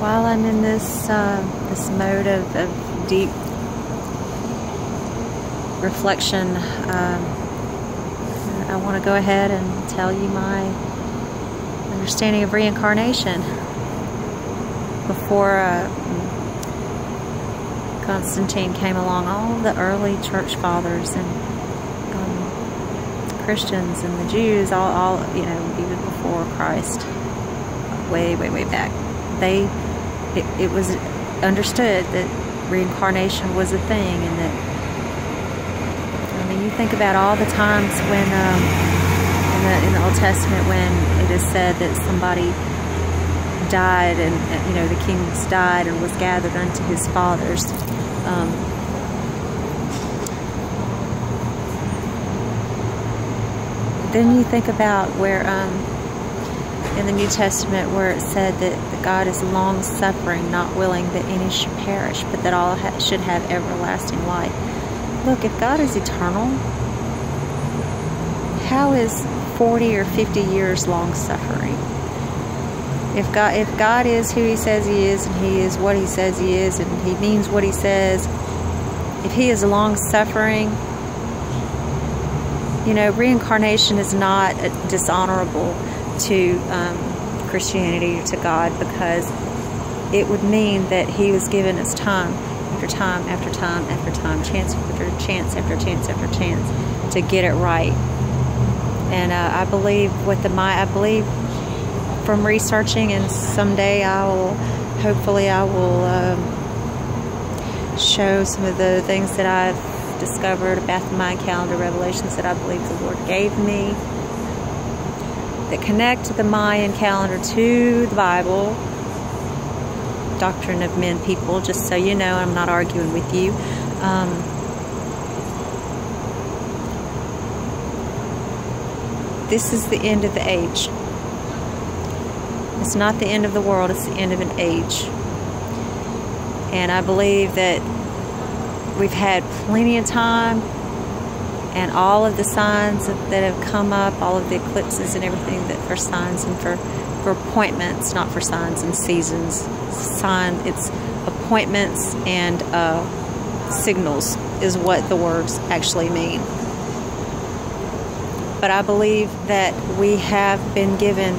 while I'm in this this mode of deep reflection, I want to go ahead and tell you my understanding of reincarnation. Before Constantine came along, all the early church fathers and Christians and the Jews, all you know, even before Christ, way back, it was understood that reincarnation was a thing, and that, I mean, you think about all the times when in the Old Testament when it is said that somebody died, and you know, the kings died and was gathered unto his fathers. Then you think about where in the New Testament where it said that God is long-suffering, not willing that any should perish, but that all should have everlasting life. Look, if God is eternal, how is 40 or 50 years long-suffering? If God is who He says He is, and He is what He says He is, and He means what He says, if He is long-suffering, you know, reincarnation is not dishonorable to Christianity or to God, because it would mean that He was giving us time after time after time after time, chance after chance after chance after chance to get it right. And I believe from researching, and someday hopefully I will show some of the things that I've discovered about the Mayan calendar, revelations that I believe the Lord gave me that connect the Mayan calendar to the Bible, doctrine of men people, just so you know. I'm not arguing with you. This is the end of the age. It's not the end of the world, it's the end of an age. And I believe that we've had plenty of time, and all of the signs that have come up, all of the eclipses and everything, that for signs and for appointments, not for signs and seasons. It's appointments and signals is what the words actually mean. But I believe that we have been given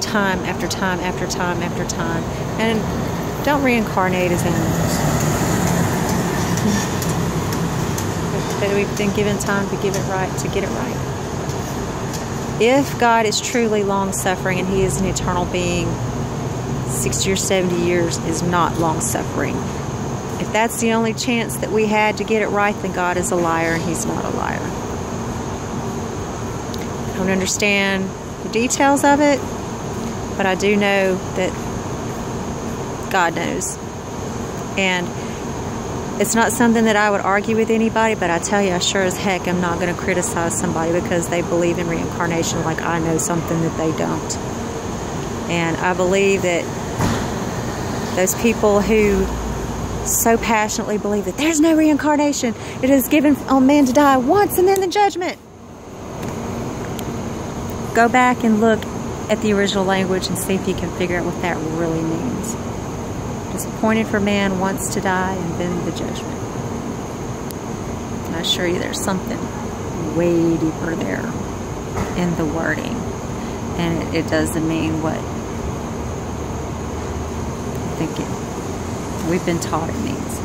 time after time after time after time. And don't reincarnate as animals. But we've been given time to give it right, to get it right. If God is truly long-suffering and He is an eternal being, 60 or 70 years is not long-suffering. If that's the only chance that we had to get it right, then God is a liar and He's not a liar. I don't understand the details of it, but I do know that God knows. And it's not something that I would argue with anybody, but I tell you, I sure as heck am not going to criticize somebody because they believe in reincarnation like I know something that they don't. And I believe that those people who so passionately believe that there's no reincarnation, it is given on man to die once and then the judgment. Go back and look at the original language and see if you can figure out what that really means. It's appointed for man once to die and then the judgment. And I assure you there's something way deeper there in the wording. And it doesn't mean what I think we've been taught it means.